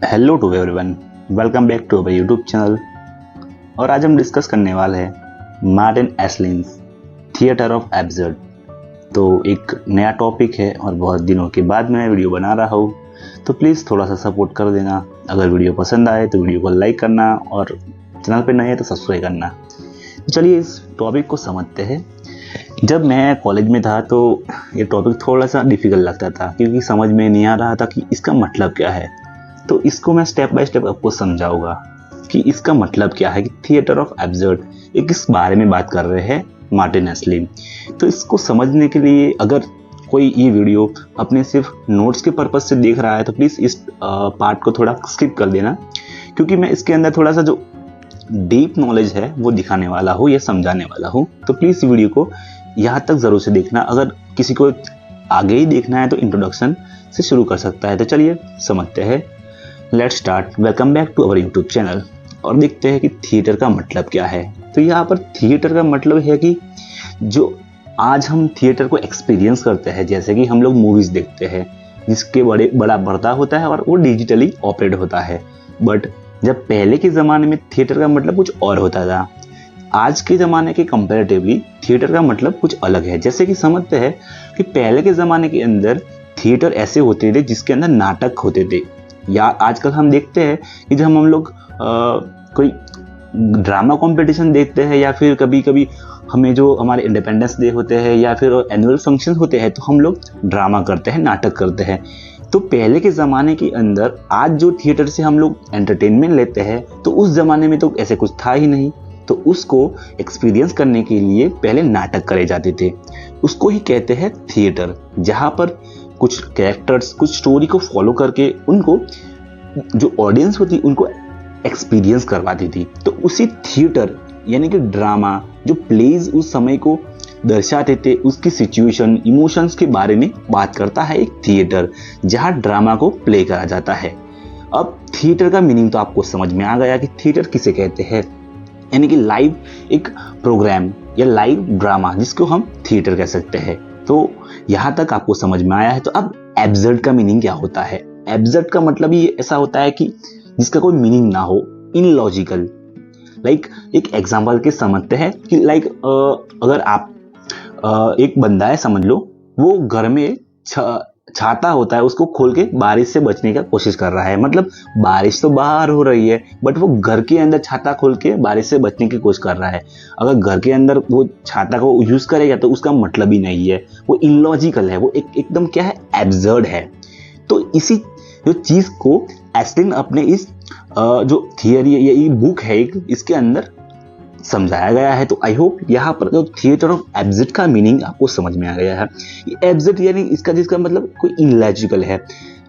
Hello to everyone, welcome back to our YouTube channel. और आज हम डिस्कस करने वाले हैं Martin Esslin's theatre of absurd. तो एक नया टॉपिक है और बहुत दिनों के बाद मैं वीडियो बना रहा हूँ, तो प्लीज़ थोड़ा सा सपोर्ट कर देना। अगर वीडियो पसंद आए तो वीडियो को लाइक करना और चैनल पे नए हैं तो सब्सक्राइब करना। तो चलिए इस टॉपिक को समझते हैं। जब मैं कॉलेज में था तो ये टॉपिक थोड़ा सा डिफिकल्ट लगता था, क्योंकि समझ में नहीं आ रहा था कि इसका मतलब क्या है। तो इसको मैं स्टेप बाय स्टेप आपको समझाऊंगा कि इसका मतलब क्या है कि थिएटर ऑफ एब्सर्ड ये किस बारे में बात कर रहे हैं मार्टिन एसलिन। तो इसको समझने के लिए अगर कोई ये वीडियो अपने सिर्फ नोट्स के पर्पज से देख रहा है तो प्लीज़ इस पार्ट को थोड़ा स्किप कर देना, क्योंकि मैं इसके अंदर थोड़ा सा जो डीप नॉलेज है वो दिखाने वाला हूँ या समझाने वाला हूँ। तो प्लीज़ वीडियो को यहाँ तक ज़रूर से देखना। अगर किसी को आगे ही देखना है तो इंट्रोडक्शन से शुरू कर सकता है। तो चलिए समझते हैं। Let's start. Welcome back to our YouTube channel. और देखते हैं कि थिएटर का मतलब क्या है। तो यहाँ पर थिएटर का मतलब है कि जो आज हम थिएटर को एक्सपीरियंस करते हैं, जैसे कि हम लोग मूवीज देखते हैं जिसके बड़ा पर्दा होता है और वो डिजिटली ऑपरेट होता है। बट जब पहले के ज़माने में थिएटर का मतलब कुछ और होता था। आज के ज़माने के कंपैरेटिवली थिएटर का मतलब कुछ अलग है। जैसे कि समझते हैं कि पहले के ज़माने के अंदर थिएटर ऐसे होते थे जिसके अंदर नाटक होते थे, या आजकल हम देखते हैं कि जब हम लोग कोई ड्रामा कंपटीशन देखते हैं, या फिर कभी कभी हमें जो हमारे इंडिपेंडेंस डे होते हैं या फिर एनुअल फंक्शन होते हैं तो हम लोग ड्रामा करते हैं, नाटक करते हैं। तो पहले के ज़माने के अंदर आज जो थिएटर से हम लोग एंटरटेनमेंट लेते हैं, तो उस ज़माने में तो ऐसे कुछ था ही नहीं। तो उसको एक्सपीरियंस करने के लिए पहले नाटक करे जाते थे, उसको ही कहते हैं थिएटर, जहाँ पर कुछ कैरेक्टर्स कुछ स्टोरी को फॉलो करके उनको जो ऑडियंस होती उनको एक्सपीरियंस करवाती थी। तो उसी थिएटर यानी कि ड्रामा जो प्लेज उस समय को दर्शाते थे, उसकी सिचुएशन इमोशंस के बारे में बात करता है एक थिएटर, जहां ड्रामा को प्ले करा जाता है। अब थिएटर का मीनिंग तो आपको समझ में आ गया कि थिएटर किसे कहते हैं, यानी कि लाइव एक प्रोग्राम या लाइव ड्रामा जिसको हम थिएटर कह सकते हैं। तो यहाँ तक आपको समझ में आया है। तो अब एब्सर्ड का मीनिंग क्या होता है। एब्सर्ड का मतलब ये ऐसा होता है कि जिसका कोई मीनिंग ना हो, इनलॉजिकल। लाइक एक एग्जांपल के समझते हैं कि लाइक अगर आप एक बंदा है, समझ लो वो घर में छाता होता है, उसको खोल के बारिश से बचने का कोशिश कर रहा है। मतलब बारिश तो बाहर हो रही है बट वो घर के अंदर छाता खोल के बारिश से बचने की कोशिश कर रहा है। अगर घर के अंदर वो छाता को यूज करेगा तो उसका मतलब ही नहीं है, वो इलॉजिकल है, वो एकदम क्या है, एब्सर्ड है। तो इसी जो चीज को एस्लिन अपने इस जो थियरी या ये बुक है इसके अंदर समझाया गया है। तो आई होप यहाँ पर जो थिएटर ऑफ एब्सर्ड का मीनिंग आपको समझ में आ गया है। एब्सर्ड यानी इसका जिसका मतलब कोई इनलॉजिकल है।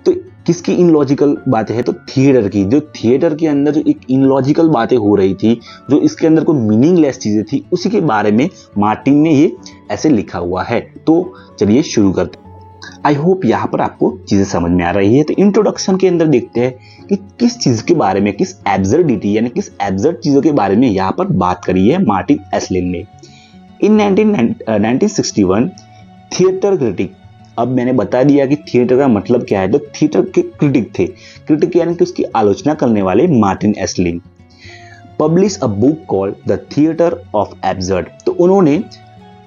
तो किसकी इनलॉजिकल बातें हैं, तो थिएटर की। जो थिएटर के अंदर जो एक इनलॉजिकल बातें हो रही थी, जो इसके अंदर कोई मीनिंगलेस चीजें थी, उसी के बारे में मार्टिन ने ये ऐसे लिखा हुआ है। तो चलिए शुरू करते हैं। आई होप यहाँ पर आपको चीजें समझ में आ रही है। तो इंट्रोडक्शन के अंदर देखते हैं कि किस चीज के बारे में, किस एब्सर्डिटी यानी किस एब्सर्ड चीजों के बारे में यहाँ पर बात करी है मार्टिन एसलिन ने। इन 1961 थिएटर क्रिटिक, अब मैंने बता दिया कि थिएटर का मतलब क्या है। तो थिएटर के क्रिटिक थे, क्रिटिक यानी कि उसकी आलोचना करने वाले Martin Esslin publish a book called the theatre of absurd. तो उन्होंने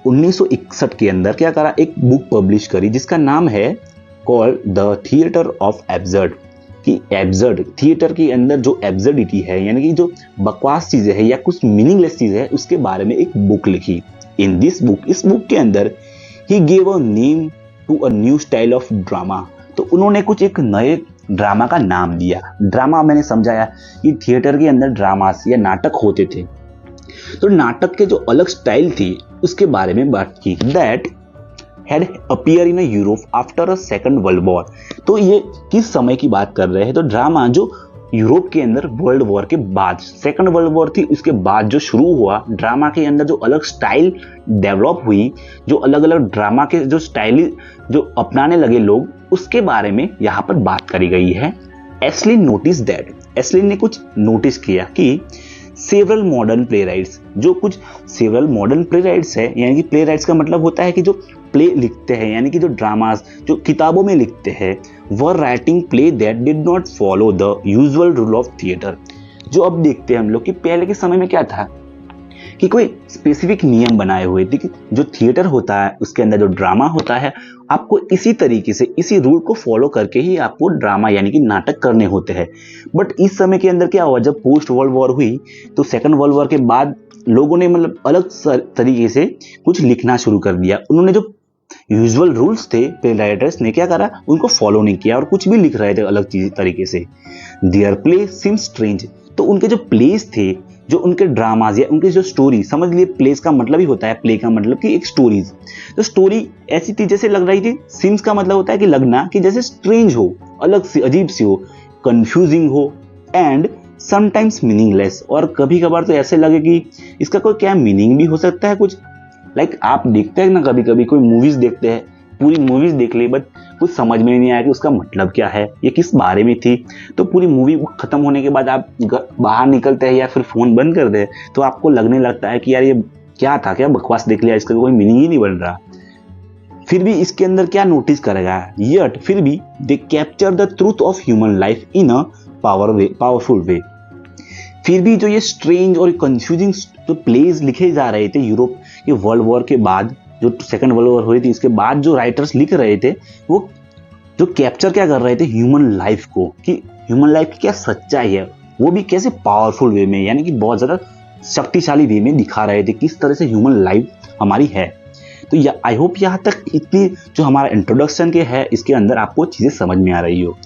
1961 के अंदर क्या करा, एक बुक पब्लिश करी जिसका नाम है called the theatre of absurd. कि एब्सर्ड थिएटर के अंदर जो एब्सर्डिटी है यानी कि जो बकवास चीजें हैं या कुछ मीनिंगलेस चीजें हैं, उसके बारे में एक बुक लिखी। इन दिस बुक, इस बुक के अंदर ही gave a name to a new style of drama. तो उन्होंने कुछ एक नए ड्रामा का नाम दिया। ड्रामा मैंने समझाया कि थिएटर के अंदर ड्रामास या नाटक होते थे, तो नाटक के जो अलग स्टाइल थी उसके बारे में बात की। That had appear in Europe after a second world war. तो ये किस समय की बात कर रहे हैं, तो ड्रामा जो यूरोप के अंदर वर्ल्ड वॉर के बाद, सेकंड वर्ल्ड वॉर थी उसके बाद जो शुरू हुआ, ड्रामा के अंदर जो अलग स्टाइल डेवलप हुई, जो अलग अलग ड्रामा के जो स्टाइल जो अपनाने लगे लोग, उसके बारे में यहाँ पर बात करी गई है। एसलिन नोटिस दैट, एसलिन ने कुछ नोटिस किया कि सेवरल मॉडर्न प्लेराइट्स, जो कुछ सेवरल मॉडर्न प्लेराइट्स है, यानी कि प्लेराइट्स का मतलब होता है कि जो प्ले लिखते हैं, यानी कि जो ड्रामास जो किताबों में लिखते हैं, were writing play that did not follow the usual rule of theatre. जो अब देखते हैं हम लोग कि पहले के समय में क्या था कि कोई स्पेसिफिक नियम बनाए हुए थे कि जो थिएटर होता है उसके अंदर जो ड्रामा होता है आपको इसी तरीके से इसी रूल को फॉलो करके ही आपको ड्रामा यानी कि नाटक करने होते हैं। बट इस समय के अंदर क्या हुआ, जब पोस्ट वर्ल्ड वॉर हुई तो सेकंड वर्ल्ड वॉर के बाद लोगों ने मतलब अलग तरीके से कुछ लिखना शुरू कर दिया। उन्होंने जो यूजुअल रूल्स थे प्ले राइटर्स ने क्या करा, उनको फॉलो नहीं किया और कुछ भी लिख रहे थे अलग चीज तरीके से। देयर प्ले सीम स्ट्रेंज, तो उनके जो प्लेस थे, जो उनके ड्रामाज या उनके जो स्टोरी, समझ लिए प्लेस का मतलब ही होता है, प्ले का मतलब कि एक स्टोरीज, तो स्टोरी ऐसी थी जैसे लग रही थी। सिम्स का मतलब होता है कि लगना, कि जैसे स्ट्रेंज हो, अलग सी अजीब सी हो, कंफ्यूजिंग हो एंड समटाइम्स मीनिंगलेस, और कभी कभार तो ऐसे लगे कि इसका कोई क्या मीनिंग भी हो सकता है कुछ। लाइक आप देखते हैं ना कभी कभी कोई मूवीज देखते हैं, पूरी मूवीज देख ली बट कुछ समझ में नहीं आया कि उसका मतलब क्या है, ये किस बारे में थी। तो पूरी मूवी खत्म होने के बाद आप बाहर निकलते हैं या फिर फोन बंद कर दे तो आपको लगने लगता है कि यार ये क्या था, क्या बकवास देख लिया, इसका कोई मीनिंग ही नहीं बन रहा। फिर भी इसके अंदर क्या नोटिस करेगा, यट फिर भी they capture the truth of human life in a powerful वे। फिर भी जो ये स्ट्रेंज और कंफ्यूजिंग जो प्लेज लिखे जा रहे थे यूरोप के वर्ल्ड वॉर के बाद, जो सेकंड वर्ल्ड वॉर हुई थी इसके बाद जो राइटर्स लिख रहे थे, वो जो कैप्चर क्या कर रहे थे ह्यूमन लाइफ को, कि ह्यूमन लाइफ की क्या सच्चाई है, वो भी कैसे पावरफुल वे में, यानी कि बहुत ज्यादा शक्तिशाली वे में दिखा रहे थे किस तरह से ह्यूमन लाइफ हमारी है। तो आई होप यहाँ तक इतनी जो हमारा इंट्रोडक्शन के है इसके अंदर आपको चीजें समझ में आ रही हो।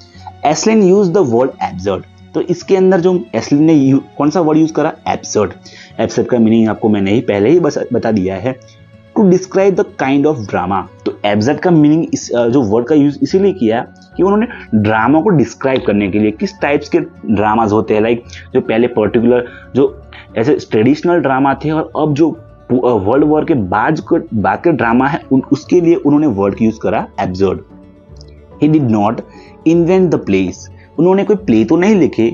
Esslin use the word absurd, तो इसके अंदर जो एस्लिन ने कौन सा वर्ड यूज करा, एब्सर्ड। एब्सर्ड का मीनिंग आपको मैंने ही पहले ही बता दिया है, to describe the kind of drama. तो एब्सर्ड का मीनिंग इस जो वर्ड का यूज इसीलिए किया कि उन्होंने ड्रामा को डिस्क्राइब करने के लिए किस टाइप्स के ड्रामाज होते हैं, लाइक जो पहले पर्टिकुलर जो ऐसे ट्रेडिशनल ड्रामा थे और अब जो वर्ल्ड वॉर के बाद के ड्रामा है उसके लिए उन्होंने वर्ड यूज करा absurd. He did not invent the place, उन्होंने कोई प्ले तो नहीं लिखे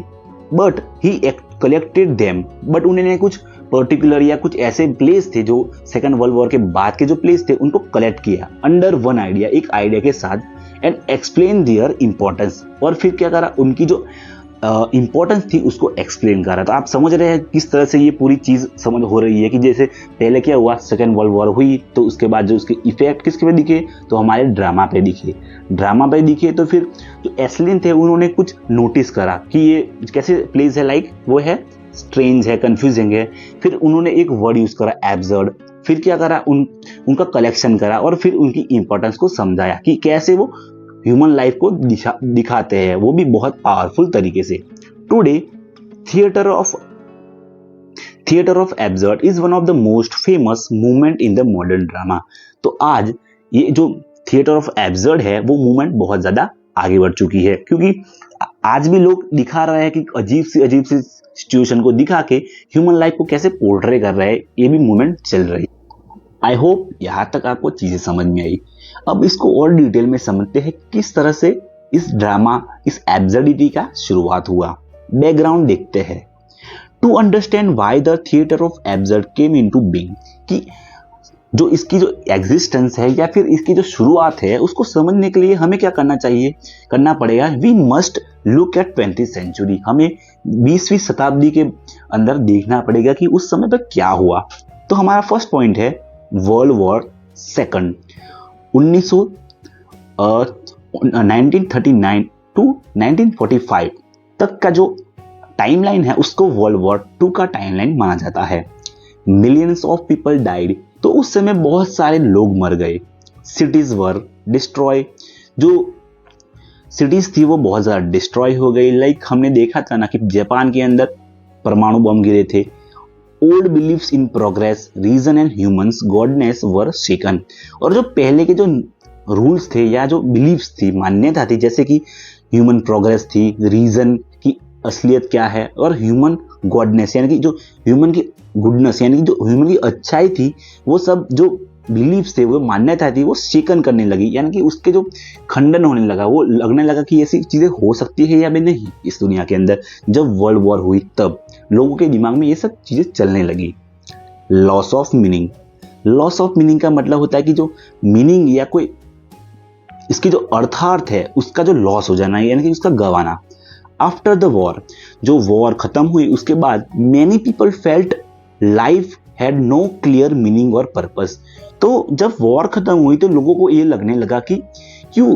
but he collected them, but उन्होंने कुछ पर्टिकुलर या कुछ ऐसे प्लेस थे जो सेकंड वर्ल्ड वॉर के बाद के जो प्लेस थे उनको कलेक्ट किया अंडर वन आइडिया, एक आइडिया के साथ, एंड एक्सप्लेन देयर इंपॉर्टेंस, और फिर क्या करा, उनकी जो इंपॉर्टेंस थी उसको एक्सप्लेन करा। तो आप समझ रहे हैं किस तरह से ये पूरी चीज समझ हो रही है कि जैसे पहले क्या हुआ, सेकेंड वर्ल्ड वॉर हुई तो उसके बाद जो उसके इफेक्ट किसके पे दिखे, तो हमारे ड्रामा पे दिखे। तो फिर जो एस्लिन थे उन्होंने कुछ नोटिस करा कि ये कैसे प्लेस है, लाइक वो है स्ट्रेंज है, कंफ्यूजिंग है। फिर उन्होंने एक वर्ड यूज करा एब्सर्ड, फिर क्या करा, उनका कलेक्शन करा और फिर उनकी इंपॉर्टेंस को समझाया कि कैसे वो ह्यूमन लाइफ को दिखाते हैं, वो भी बहुत पावरफुल तरीके से। Today theatre of absurd is one of the most famous movement in the modern drama. तो आज ये जो थिएटर ऑफ एब्सर्ड है वो मूवमेंट बहुत ज्यादा आगे बढ़ चुकी है, क्योंकि आज भी लोग दिखा रहे हैं कि अजीब सी सिचुएशन को दिखा के ह्यूमन लाइफ को कैसे पोर्ट्रे कर रहे हैं, ये भी मूवमेंट चल रही है। आई होप यहां तक आपको चीजें समझ में आई। अब इसको और डिटेल में समझते हैं किस तरह से इस ड्रामा, इस एब्सर्डिटी का शुरुआत हुआ। बैकग्राउंड देखते हैं। To understand why the theatre of absurd came into being, कि जो इसकी जो एग्जिस्टेंस है या फिर इसकी जो शुरुआत है उसको समझने के लिए हमें क्या करना पड़ेगा, we must look at 20th century. हमें 20वीं शताब्दी के अंदर देखना पड़ेगा कि उस समय पर क्या हुआ। तो हमारा फर्स्ट पॉइंट है वर्ल्ड वॉर सेकंड, 1939 टू 1945 तक का जो टाइमलाइन है उसको वर्ल्ड वॉर 2 का टाइमलाइन माना जाता है। मिलियंस ऑफ पीपल डाइड, तो उस समय बहुत सारे लोग मर गए। सिटीज वर डिस्ट्रॉय, जो सिटीज थी वो बहुत ज्यादा डिस्ट्रॉय हो गई। लाइक हमने देखा था ना कि जापान के अंदर परमाणु बम गिरे थे। Old believes in progress, reason and humans goodness were shaken, और जो पहले के जो रूल्स थे या जो बिलीव्स थी, मान्यता थी, जैसे कि ह्यूमन प्रोग्रेस थी, रीजन की असलियत क्या है, और ह्यूमन गॉडनेस यानी कि जो ह्यूमन की गुडनेस यानी कि जो ह्यूमन की अच्छाई थी, वो सब जो बिलीव्स थे, वो मान्यता थी, वो शेकन करने लगी, यानी कि उसके जो खंडन होने लगा, वो लगने लगा कि ऐसी चीजें हो सकती है या भी नहीं इस दुनिया के अंदर। जब वर्ल्ड वॉर हुई तब लोगों के दिमाग में ये सब चीजें चलने लगी। लॉस ऑफ मीनिंग का मतलब होता है कि जो मीनिंग या कोई इसकी जो अर्थार्थ है उसका जो लॉस हो जाना, यानी कि उसका गंवाना। आफ्टर द वॉर, जो वॉर खत्म हुई उसके बाद many people felt life had no clear meaning और पर्पस। तो जब वॉर खत्म हुई तो लोगों को ये लगने लगा कि क्यों,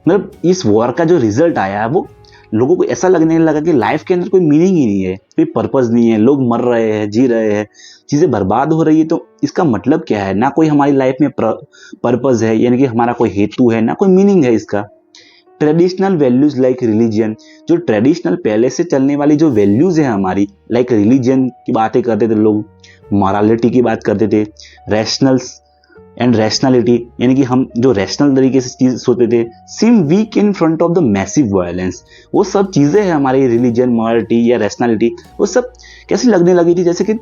मतलब इस वॉर का जो रिजल्ट आया है वो लोगों को ऐसा लगने लगा कि लाइफ के अंदर कोई मीनिंग ही नहीं है, कोई पर्पस नहीं है, लोग मर रहे हैं, जी रहे हैं, चीजें बर्बाद हो रही है, तो इसका मतलब क्या है? ना कोई हमारी लाइफ में पर्पस है, यानी कि हमारा कोई हेतु है, ना कोई मीनिंग है इसका। ट्रेडिशनल वैल्यूज लाइक रिलीजन, जो ट्रेडिशनल पहले से चलने वाली जो वैल्यूज है हमारी, लाइक रिलीजन की बातें करते थे लोग, मॉरालिटी की बात करते थे, रैशनल्स एंड रैशनैलिटी, यानी कि हम जो रैशनल तरीके से चीज सोचते थे, seem weak in front of the massive violence. वो सब चीजें हैं हमारी रिलीजन, मॉरलिटी या रैशनैलिटी, वो सब कैसी लगने लगी थी? जैसे कि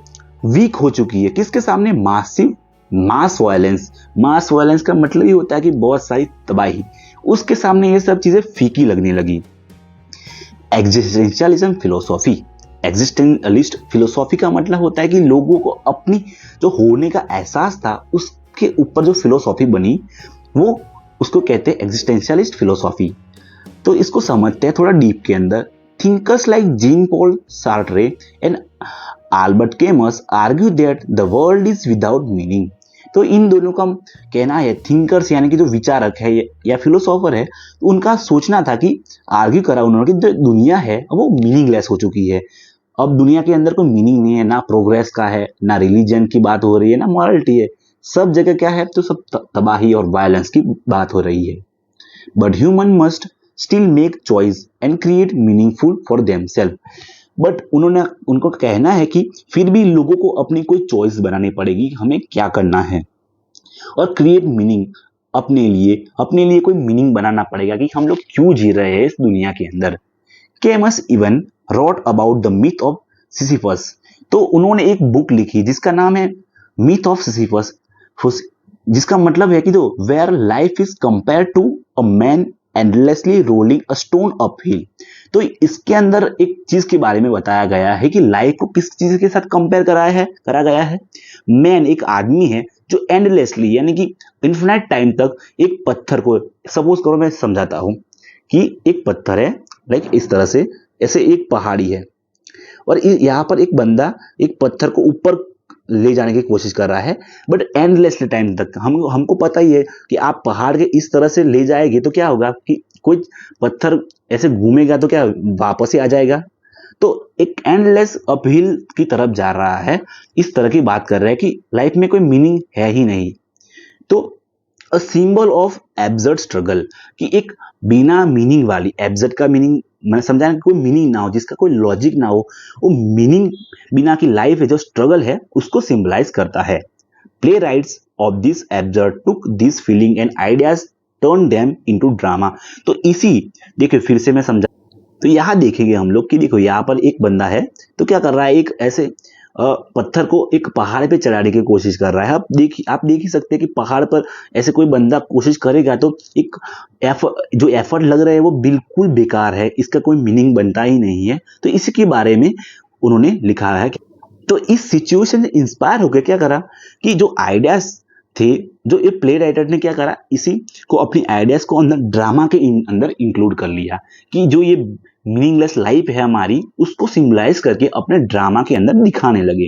वीक हो चुकी है। किसके सामने? मासिव मास वायलेंस। मास वायलेंस का मतलब ही होता है कि बहुत सारी तबाही, उसके सामने ये सब चीजें फीकी लगने लगी। एग्जिस्टेंशियलिज्म फिलोसॉफी, एग्जिस्टेंशियलिस्ट फिलोसॉफी का मतलब होता है कि लोगों को अपनी जो होने का एहसास था उसके ऊपर जो फिलोसॉफी बनी, वो उसको कहते हैं एग्जिस्टेंशियलिस्ट फिलोसॉफी। तो इसको समझते हैं थोड़ा डीप के अंदर। Thinkers like Jean Paul Sartre and Albert Camus argue that the world is without meaning. तो इन दोनों का कहना है, थिंकर्स यानी कि जो विचारक है या फिलोसोफर है, तो उनका सोचना था कि आर्ग्यू करा उन्होंने कि जो दुनिया है वो मीनिंगलेस हो चुकी है। अब दुनिया के अंदर कोई मीनिंग नहीं है, ना प्रोग्रेस का है, ना रिलीजन की बात हो रही है, ना मॉरलिटी है। सब जगह क्या है? तो सब तबाही और वायलेंस की बात हो रही है। But human must still make choice and create meaningful for themselves. But उनको कहना है कि फिर भी लोगों को अपनी कोई चॉइस बनानी पड़ेगी, हमें क्या करना है, और क्रिएट मीनिंग, अपने लिए कोई मीनिंग बनाना पड़ेगा कि हम लोग क्यों जी रहे हैं इस दुनिया के अंदर। Camus even wrote about the myth of Sisyphus. तो उन्होंने एक बुक लिखी जिसका नाम है मिथ ऑफ सिसिफस, जिसका मतलब है कि जो where life is compare to a man endlessly rolling a stone up hill. तो इसके अंदर एक चीज के बारे में बताया गया है कि लाइफ को किस चीज के साथ कंपेयर करा गया है। मैन एक आदमी है जो एंडलेसली यानी कि इन्फिनाइट टाइम तक एक पत्थर को, सपोज करो मैं समझाता हूं कि एक पत्थर है, लाइक इस तरह से, ऐसे एक पहाड़ी है और यहाँ पर एक बंदा एक पत्थर को ऊपर ले जाने की कोशिश कर रहा है, बट एंडलेसली टाइम तक। हमको पता ही है कि आप पहाड़ के इस तरह से ले जाएंगे तो क्या होगा कि कोई पत्थर ऐसे घूमेगा तो क्या वापस ही आ जाएगा। तो एक एंडलेस अपहिल की तरफ जा रहा है, इस तरह की बात कर रहा है कि लाइफ में कोई मीनिंग है ही नहीं। तो a symbol of absurd struggle, कि एक बिना मीनिंग वाली, एब्सर्ड का मीनिंग मैंने समझा कि कोई मीनिंग ना हो, जिसका कोई लॉजिक ना हो, वो मीनिंग बिना की लाइफ है, जो स्ट्रगल है उसको सिंबलाइज करता है। Play rights of this absurd took this feeling and ideas turn them into drama. तो इसी, देखिए फिर से मैं समझा, तो यहां देखेंगे हम लोग कि देखो यहाँ पर एक बंदा है, तो क्या कर रहा है, एक ऐसे पत्थर को एक पहाड़ पे चढ़ाने की कोशिश कर रहा है। आप देख ही सकते हैं कि पहाड़ पर ऐसे कोई बंदा कोशिश करेगा तो एक जो एफर्ट लग रहा है वो बिल्कुल बेकार है, इसका कोई मीनिंग बनता ही नहीं है। तो इसी के बारे में उन्होंने लिखा है। तो इस सिचुएशन से इंस्पायर होकर क्या करा कि जो आइडियाज थे, जो ये प्ले राइटर ने क्या करा, इसी को अपनी आइडियाज को अंदर ड्रामा के अंदर इंक्लूड कर लिया कि जो ये मीनिंगलेस लाइफ है हमारी, उसको सिंबलाइज करके अपने ड्रामा के अंदर दिखाने लगे।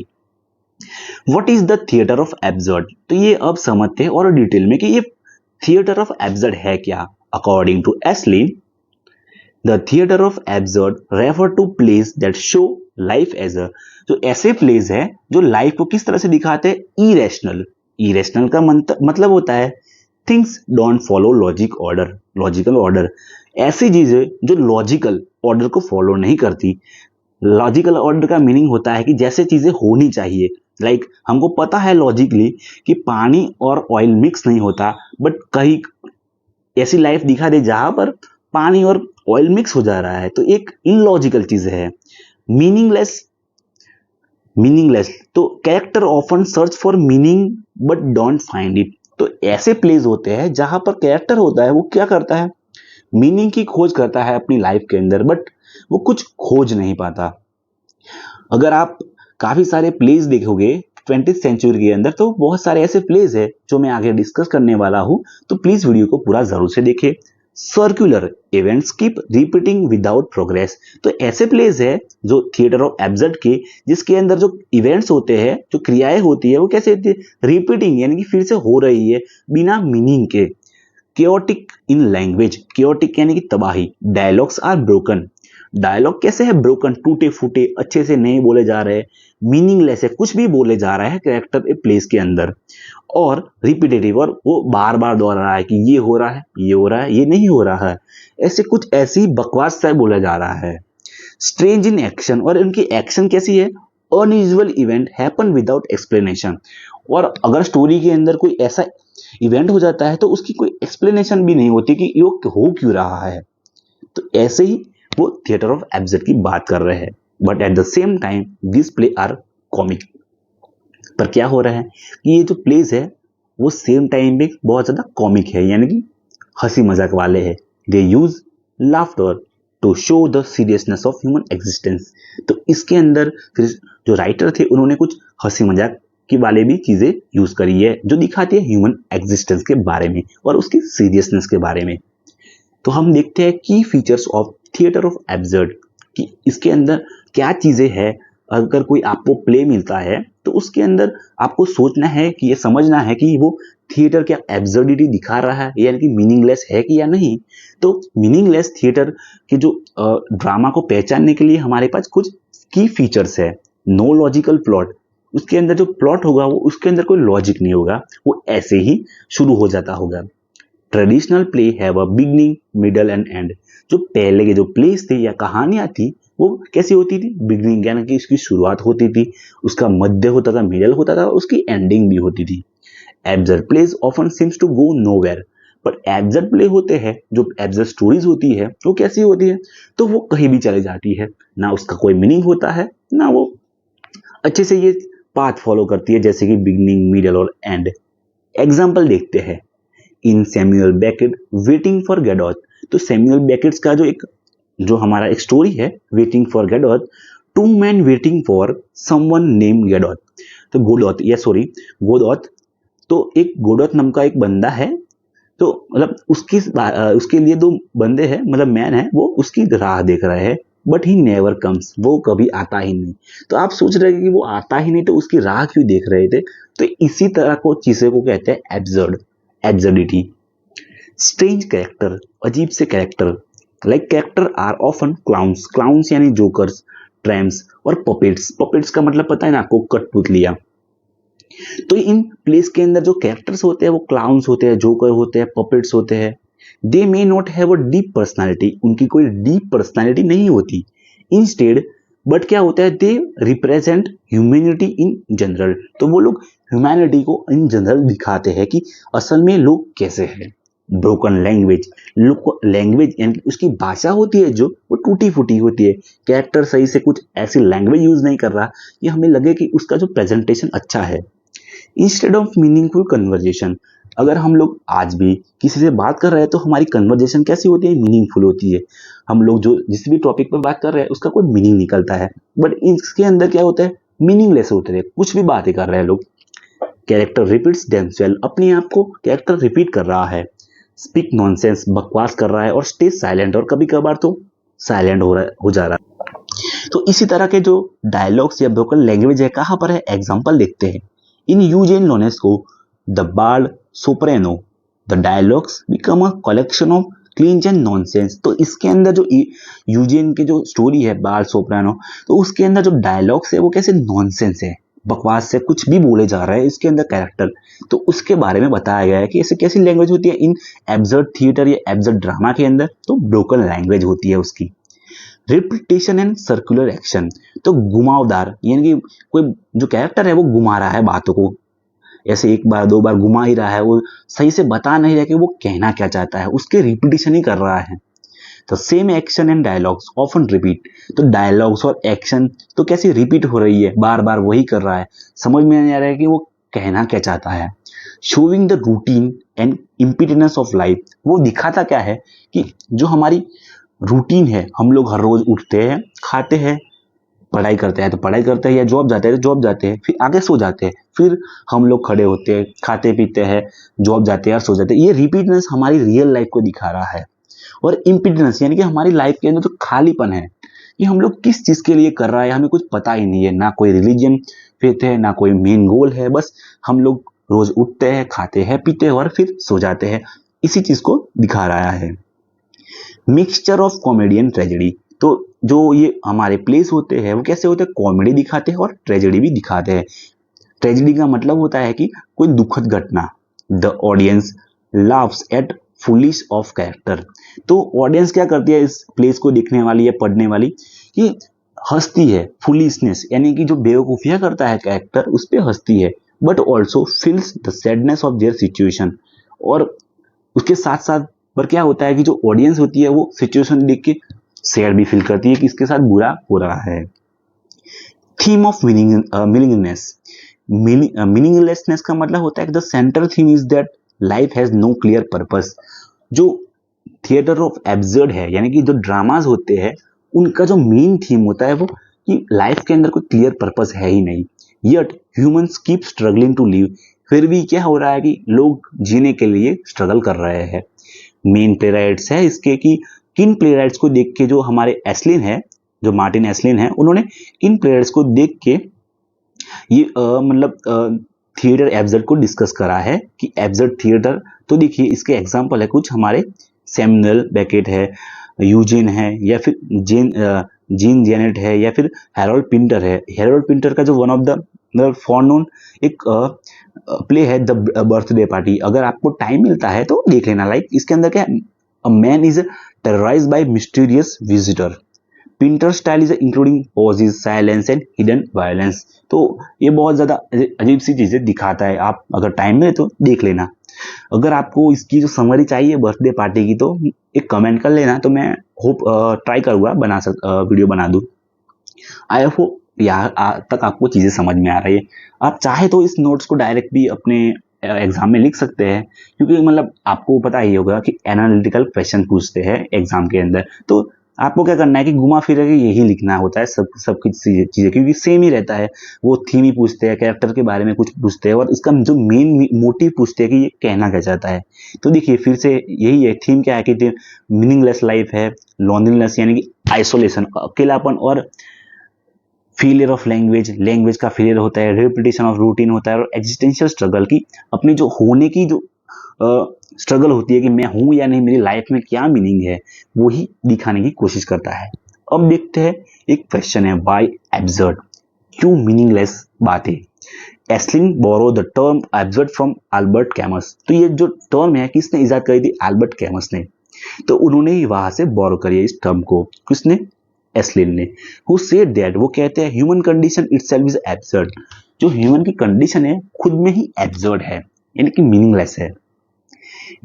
What is the theatre of absurd? तो ये अब समझते हैं और डिटेल में कि ये थिएटर ऑफ एब्सर्ड है क्या। According to Esslin, the theatre of absurd refer to place that show life as a, जो ऐसे प्लेस है जो लाइफ को किस तरह से दिखाते हैं, इरेशनल। इरेशनल का मतलब होता है things don't follow logical order. ऐसी चीजें जो लॉजिकल ऑर्डर को फॉलो नहीं करती। लॉजिकल ऑर्डर का मीनिंग होता है कि जैसे चीजें होनी चाहिए, लाइक हमको पता है लॉजिकली कि पानी और ऑयल मिक्स नहीं होता, बट कहीं ऐसी लाइफ दिखा दे जहां पर पानी और ऑयल मिक्स हो जा रहा है, तो एक इनलॉजिकल चीज है। मीनिंगलेस मीनिंगलेस तो character often search for meaning but don't find it. तो ऐसे प्लेस होते हैं जहां पर कैरेक्टर होता है, वो क्या करता है, मीनिंग की खोज करता है अपनी लाइफ के अंदर, बट वो कुछ खोज नहीं पाता। अगर आप काफी सारे प्लेस देखोगे 20th सेंचुरी के अंदर तो बहुत सारे ऐसे प्लेज है जो मैं आगे डिस्कस करने वाला हूं, तो प्लीज वीडियो को पूरा जरूर से देखें। Circular events keep repeating without progress. तो ऐसे प्लेज है जो थिएटर ऑफ एब्सर्ड के, जिसके अंदर जो इवेंट्स होते हैं, जो क्रियाएं होती है, वो कैसे होती है, रिपीटिंग यानी कि फिर से हो रही है बिना मीनिंग के। chaotic इन लैंग्वेज, chaotic यानी कि तबाही। Dialogues are broken. डायलॉग कैसे है ब्रोकन, टूटे फूटे, अच्छे से नहीं बोले जा रहे, मीनिंगलेस है, कुछ भी बोले जा रहा है कैरेक्टर ए प्लेस के अंदर, और रिपीटेटिव, और वो बार बार दोहरा रहा है कि ये हो रहा है, ये हो रहा है, ये नहीं हो रहा है, ऐसे कुछ ऐसी बकवास सा बोला जा रहा है। स्ट्रेंज इन एक्शन, और उनकी एक्शन कैसी है, unusual event happen without explanation. और अगर स्टोरी के अंदर कोई ऐसा इवेंट हो जाता है तो उसकी कोई एक्सप्लेनेशन भी नहीं होती कि ये हो क्यों रहा है। तो ऐसे ही वो थिएटर ऑफ एब्सर्ड की बात कर रहे हैं, but at the same time this play are comic. पर क्या हो रहा है कि ये जो प्लेज है वो सेम टाइम में बहुत ज्यादा कॉमिक है, यानी कि हंसी मजाक वाले हैं। They use laughter to show the seriousness of human existence. तो इसके अंदर फिर जो राइटर थे उन्होंने कुछ हंसी मजाक की वाले भी चीजें यूज करी है जो दिखाती है ह्यूमन एग्जिस्टेंस के बारे में और उसकी सीरियसनेस के बारे में। तो हम देखते हैं की features of theatre of absurd कि इसके अंदर क्या चीजें हैं। अगर कोई आपको प्ले मिलता है तो उसके अंदर आपको सोचना है कि ये समझना है कि वो थिएटर क्या एब्सर्डिटी दिखा रहा है यानी कि मीनिंगलेस है कि या नहीं। तो मीनिंगलेस थिएटर के जो ड्रामा को पहचानने के लिए हमारे पास कुछ की फीचर्स है। नो लॉजिकल प्लॉट, उसके अंदर जो प्लॉट होगा वो उसके अंदर कोई लॉजिक नहीं होगा, वो ऐसे ही शुरू हो जाता होगा। Traditional play have a beginning middle and and. जो पहले के जो प्लेस थे या कहानियां थी वो कैसी होती थी, बिगनिंग यानी कि इसकी शुरुआत होती थी, उसका मध्य होता था, मिडल होता था, उसकी एंडिंग भी होती थी। Absurd plays often seems to go nowhere, but absurd play होते हैं, जो एब्सर्ड स्टोरीज होती है वो कैसी होती है, तो वो कहीं भी चली जाती है, ना उसका कोई मीनिंग होता है, ना वो अच्छे से ये पाथ फॉलो करती है जैसे कि बिगनिंग, मिडल और एंड। एग्जाम्पल देखते हैं in Samuel Beckett waiting for Godot. तो सैमुअल बेकेट का जो हमारा एक स्टोरी है waiting for Godot, two man waiting for someone name Godot. तो गोडोथ, तो एक गोडोथ नाम का एक बंदा है, तो मतलब उसके लिए दो बंदे हैं, मतलब मैन है, वो उसकी राह देख रहे हैं, बट ही नेवर कम्स, वो कभी आता ही नहीं। तो आप सोच रहे हैं कि वो आता ही नहीं तो उसकी राह क्यों देख रहे थे। तो इसी तरह को चीजों को कहते हैं एब्सर्ड, एब्सर्डिटी। स्ट्रेंज कैरेक्टर, अजीब से character, like character are often clowns, clowns यानी जोकर्स, ट्रैम्स और पपेट्स। पपेट्स का मतलब पता है ना आपको, कठपुतलियां। तो इन प्लेस के अंदर जो कैरेक्टर्स होते हैं वो क्लाउन्स होते हैं, जोकर होते हैं, पपेट्स होते हैं। They may not have a deep personality, उनकी कोई डीप पर्सनालिटी नहीं होती। इंस्टेड बट क्या होता है, they represent humanity in general. तो वो लोग ह्यूमैनिटी को इन जनरल दिखाते हैं कि असल में लोग कैसे हैं। ब्रोकन लैंग्वेज, लैंग्वेज यानी उसकी भाषा होती है जो वो टूटी फूटी होती है। कैरेक्टर सही से कुछ ऐसी लैंग्वेज यूज नहीं कर रहा, ये हमें लगे कि उसका जो प्रेजेंटेशन अच्छा है। इंस्टेड ऑफ मीनिंगफुल कन्वर्जेशन, अगर हम लोग आज भी किसी से बात कर रहे हैं तो हमारी कन्वर्जेशन कैसी होती है, मीनिंगफुल होती है। हम लोग जो जिस भी टॉपिक पर बात कर रहे हैं उसका कोई मीनिंग निकलता है, बट इसके अंदर क्या होता है, मीनिंगलेस होते हैं, कुछ भी बातें कर रहे हैं लोग। कैरेक्टर रिपीट्स देमसेल्फ, अपने आप को कैरेक्टर रिपीट कर रहा है। स्पीक नॉनसेंस, बकवास कर रहा है, और स्टे साइलेंट, और कभी कभार तो साइलेंट हो जा रहा है। तो इसी तरह के जो डायलॉग्स या ब्रोकन लैंग्वेज है कहाँ पर है, एग्जाम्पल देखते हैं। In Eugene Ionesco the bald soprano, the dialogues become a collection of cliche and nonsense. तो इसके अंदर जो यूजेन की जो स्टोरी है बार्ड सोप्रानो, तो उसके अंदर जो डायलॉग्स है वो कैसे नॉनसेंस है, बकवास से कुछ भी बोले जा रहा है इसके अंदर कैरेक्टर। तो उसके बारे में बताया गया है कि ऐसे कैसी लैंग्वेज होती है इन एब्सर्ड थिएटर या एब्सर्ड ड्रामा के अंदर, तो ब्रोकन लैंग्वेज होती है उसकी। रिपीटेशन एंड सर्कुलर एक्शन, तो घुमावदार यानी कि कोई जो कैरेक्टर है वो घुमा रहा है बातों को, ऐसे एक बार दो बार घुमा ही रहा है, वो सही से बता नहीं रहा कि वो कहना क्या चाहता है, उसके रिपीटेशन ही कर रहा है। तो same action and dialogues often repeat, तो डायलॉग्स और एक्शन तो कैसे रिपीट हो रही है, बार बार वही कर रहा है, समझ में नहीं आ रहा है कि वो कहना क्या चाहता है। Showing the routine and impotence of life, वो दिखाता क्या है कि जो हमारी रूटीन है, हम लोग हर रोज उठते हैं, खाते हैं, पढ़ाई करते हैं तो पढ़ाई करते हैं, या जॉब जाते हैं तो जॉब जाते हैं, फिर आगे सो जाते हैं, फिर हम लोग खड़े होते हैं, खाते पीते हैं, जॉब जाते हैं और सो जाते हैं। ये रिपीटनेस हमारी रियल लाइफ को दिखा रहा है। और इम्पीडेंस यानी कि हमारी लाइफ के अंदर जो खालीपन है, ये हम लोग किस चीज के लिए कर रहा है हमें कुछ पता ही नहीं है। ना कोई रिलीजन फेथ है, ना कोई मेन गोल है, बस हम लोग रोज उठते हैं, खाते हैं, पीते हैं और फिर सो जाते हैं। इसी चीज को दिखा रहा है। Mixture of comedy and tragedy. तो जो ये हमारे प्लेस होते हैं वो कैसे होते हैं, कॉमेडी दिखाते हैं और ट्रेजेडी भी दिखाते हैं। ट्रेजेडी का मतलब होता है कि कोई दुखद घटना। The audience laughs at foolish of character. तो ऑडियंस क्या करती है इस प्लेस को देखने वाली या पढ़ने वाली, कि हंसती है। फुलिशनेस यानी कि जो बेवकूफियां करता है कैरेक्टर, उस पर हंसती है। But also feels the sadness of their situation. और उसके साथ साथ पर क्या होता है कि जो ऑडियंस होती है वो सिचुएशन देख के सैड भी फील करती है कि इसके साथ बुरा हो रहा है। Theme of मीनिंगनेस। मीनिंगलेसनेस का मतलब होता है कि the central theme is that life has no clear purpose. जो थिएटर ऑफ एब्सर्ड है, यानी कि जो ड्रामाज होते हैं, उनका जो मेन थीम होता है वो कि लाइफ के अंदर कोई क्लियर पर्पस है ही नहीं। Yet humans keep struggling to live. फिर भी क्या हो रहा है कि लोग जीने के लिए स्ट्रगल कर रहे हैं। मेन प्लेराइट्स है इसके कि किन प्लेराइट्स को देख के जो हमारे एस्लिन है, जो मार्टिन एस्लिन है, उन्होंने किन प्लेराइट्स को देख के ये मतलब थिएटर एब्सर्ड को डिस्कस करा है कि एब्सर्ड थिएटर। तो देखिए इसके एग्जांपल है कुछ हमारे, सैमुअल बेकेट है, यूजिन है, या फिर जीन जेनेट है, या फिर हैरोल्ड पिंटर है। हैरोल्ड पिंटर का जो वन ऑफ द मतलब फॉर नोन एक प्ले है द बर्थडे पार्टी। अगर आपको टाइम मिलता है तो देख लेना। लाइक इसके अंदर क्या, a man is terrorised by mysterious visitor. Pinter style is including pauses, silence and hidden violence. तो ये बहुत ज्यादा अजीब सी चीजें दिखाता है। आप अगर टाइम मिले तो देख लेना। अगर आपको इसकी जो समरी चाहिए बर्थडे पार्टी की, तो एक कमेंट कर लेना, तो मैं होप ट्राई करूंगा वीडियो बना दूं। आई होप यहाँ तक आपको चीजें समझ में आ रही है। आप चाहे तो इस नोट्स को डायरेक्ट भी अपने एग्जाम में लिख सकते हैं, क्योंकि मतलब आपको पता ही होगा कि एनालिटिकल क्वेश्चन पूछते हैं एग्जाम के अंदर। तो आपको क्या करना है कि घुमा फिरा के यही लिखना होता है सब कुछ चीजें, क्योंकि सेम ही रहता है। वो थीम ही पूछते हैं, कैरेक्टर के बारे में कुछ पूछते हैं, और इसका जो मेन मोटिव पूछते हैं कि ये कहना क्या चाहता है। तो देखिए फिर से यही है, थीम क्या है कि मीनिंगलेस लाइफ है, लॉन्लीनेस यानी कि आइसोलेशन, अकेलापन, और फेलियर ऑफ लैंग्वेज का फेलियर होता है, रिपीटेशन ऑफ रूटीन होता है, और एग्जिस्टेंशियल स्ट्रगल की अपनी जो होने की जो स्ट्रगल होती है कि मैं हूं या नहीं, मेरी लाइफ में क्या मीनिंग है, वही दिखाने की कोशिश करता है। अब देखते हैं एक क्वेश्चन है, व्हाई एब्सर्ड, क्यों मीनिंगलेस बातें। Esslin borrow the term absurd from Albert Camus. तो ये जो टर्म है किसने इजाद करी थी, अल्बर्ट कैमस ने। तो उन्होंने ही वहां से बोरो करी है इस टर्म को, किसने, एस्लिन ने। हु सेड दैट, वो कहते हैं human condition itself is absurd. जो ह्यूमन की कंडीशन है खुद में ही एब्सर्ड है, यानी कि मीनिंगलेस है।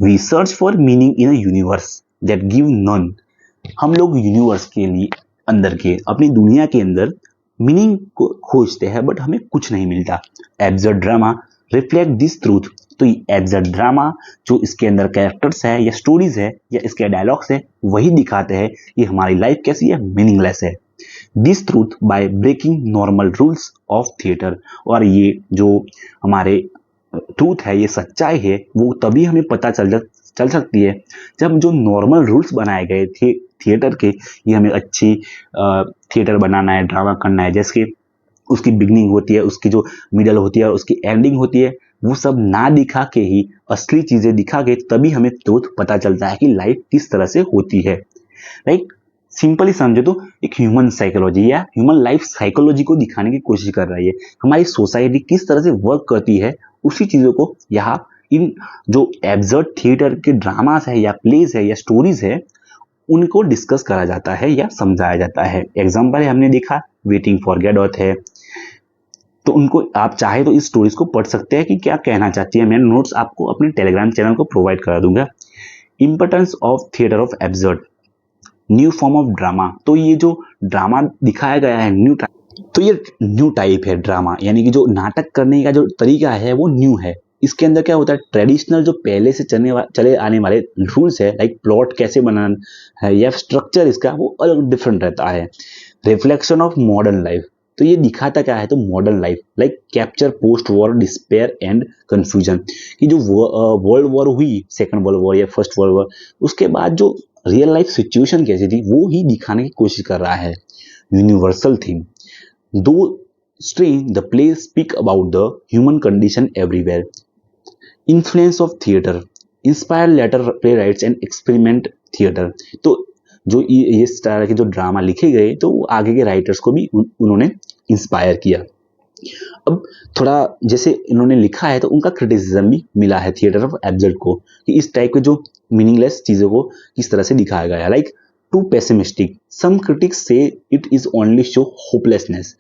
We search for meaning in a universe that give none. हम लोग यूनिवर्स के लिए, अंदर के अपनी दुनिया के अंदर मीनिंग को खोजते हैं, बट हमें कुछ नहीं मिलता। Absurd drama reflect this truth. तो एब्सर्ड ड्रामा जो इसके अंदर कैरेक्टर्स है या स्टोरीज है या इसके डायलॉग्स है, वही दिखाते हैं कि हमारी लाइफ कैसी है, मीनिंगलेस है। This truth by breaking normal rules of theatre. और ये जो हमारे ट्रूथ है, ये सच्चाई है, वो तभी हमें पता चल सकती है जब जो नॉर्मल रूल्स बनाए गए थे थिएटर के, ये हमें अच्छी थिएटर बनाना है, ड्रामा करना है, जैसे उसकी बिगनिंग होती है, उसकी जो मिडल होती है और उसकी एंडिंग होती है, वो सब ना दिखा के ही असली चीजें दिखा के तभी हमें ट्रूथ पता चलता है कि लाइफ किस तरह से होती है। राइट, सिंपली समझे तो एक ह्यूमन साइकोलॉजी या ह्यूमन लाइफ साइकोलॉजी को दिखाने की कोशिश कर रही है। हमारी सोसाइटी किस तरह से वर्क करती है, उसी चीजों को यहाँ इन जो एब्सर्ड थिएटर के ड्रामास है या प्लेज है या स्टोरीज है, उनको डिस्कस करा जाता है या समझाया जाता है। एग्जाम्पल है, हमने देखा वेटिंग फॉर गैडोथ है, तो उनको आप चाहे तो इस स्टोरीज को पढ़ सकते हैं कि क्या कहना चाहती है। मैं नोट्स आपको अपने टेलीग्राम चैनल को प्रोवाइड करा दूंगा। Importance of theatre of absurd, new form of drama. तो ये जो ड्रामा दिखाया गया है न्यू टाइप, तो ये न्यू टाइप है ड्रामा, यानी कि जो नाटक करने का जो तरीका है वो न्यू है। इसके अंदर क्या होता है, ट्रेडिशनल जो पहले से चले आने वाले रूल्स है, लाइक प्लॉट कैसे बनाना है या स्ट्रक्चर इसका वो अलग डिफरेंट रहता है। रिफ्लेक्शन ऑफ मॉडर्न लाइफ, तो ये दिखाता क्या है, तो modern life like capture post war despair and confusion, कि जो वर्ल्ड वॉर हुई, सेकंड वर्ल्ड वॉर या फर्स्ट वर्ल्ड वॉर, उसके बाद जो रियल लाइफ सिचुएशन कैसी थी वो ही दिखाने की कोशिश कर रहा है। Universal theme, though strange the play speak about the human condition everywhere. Influence of theatre, inspire later playwrights and experiment theatre, तो जो ये इस तरह के जो ड्रामा लिखे गए तो आगे के राइटर्स को भी उन्होंने इंस्पायर किया। अब थोड़ा जैसे इन्होंने लिखा है तो उनका क्रिटिसिज्म भी मिला है थिएटर ऑफ एब्सर्ड को, कि इस टाइप के जो मीनिंगलेस चीजों को किस तरह से दिखाया गया है। Like too pessimistic, some critics से it is only show hopelessness,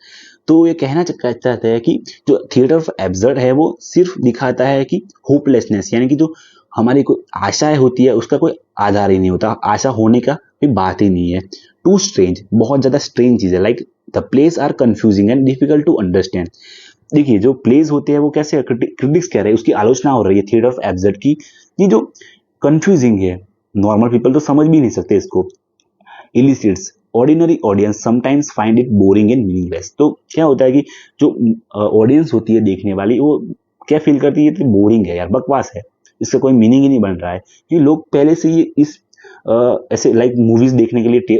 तो ये कहना चाहता है कि जो थिएटर ऑफ एब्सर्ड है वो सिर्फ दिखाता है कि होपलेसनेस, यानी कि जो हमारी कोई आशाएं होती है उसका कोई आधार ही नहीं होता, आशा होने का कोई बात ही नहीं है। टू स्ट्रेंज, बहुत ज्यादा स्ट्रेंज चीज है। Like the plays are confusing and difficult to understand. देखिए जो प्लेस होते हैं वो कैसे, क्रिटिक्स कह रहे हैं, उसकी आलोचना हो रही है थिएटर ऑफ एब्सर्ड की, ये जो कंफ्यूजिंग है, नॉर्मल पीपल तो समझ भी नहीं सकते इसको। Elicits, ordinary audience sometimes find it boring and meaningless, तो क्या होता है कि जो ऑडियंस होती है देखने वाली वो क्या फील करती है, तो बोरिंग है यार, बकवास है, इसका कोई मीनिंग ही नहीं बन रहा है। कि लोग पहले से ही इस ऐसे लाइक मूवीज देखने के लिए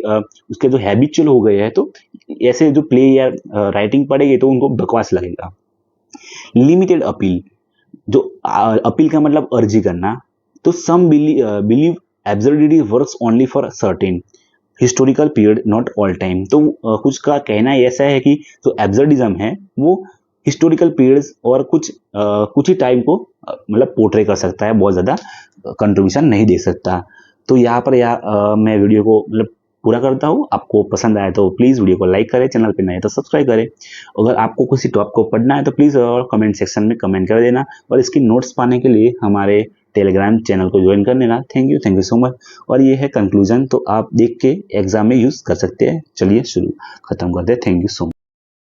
उसके जो हैबिचुअल हो गए हैं, तो ऐसे जो प्ले या राइटिंग पढ़ेंगे तो उनको बकवास लगेगा। लिमिटेड अपील, जो अपील का मतलब अर्जी करना, तो some believe absurdity works only for certain historical period not all time, तो कुछ का कहना ऐसा है कि जो एब्सर्डिज्म है वो हिस्टोरिकल पीरियड्स और कुछ ही टाइम को मतलब पोर्ट्रे कर सकता है, बहुत ज़्यादा कंट्रीब्यूशन नहीं दे सकता। तो यहाँ पर मैं वीडियो को मतलब पूरा करता हूँ। आपको पसंद आए तो प्लीज़ वीडियो को लाइक करें, चैनल पे नए तो सब्सक्राइब करें। अगर आपको किसी टॉपिक को पढ़ना है तो प्लीज़ कमेंट सेक्शन में कमेंट कर देना, और इसकी नोट्स पाने के लिए हमारे टेलीग्राम चैनल को ज्वाइन कर लेना। Thank you so much. और ये है कंक्लूजन, तो आप देख के एग्जाम में यूज़ कर सकते हैं। चलिए खत्म करते हैं। Thank you so much.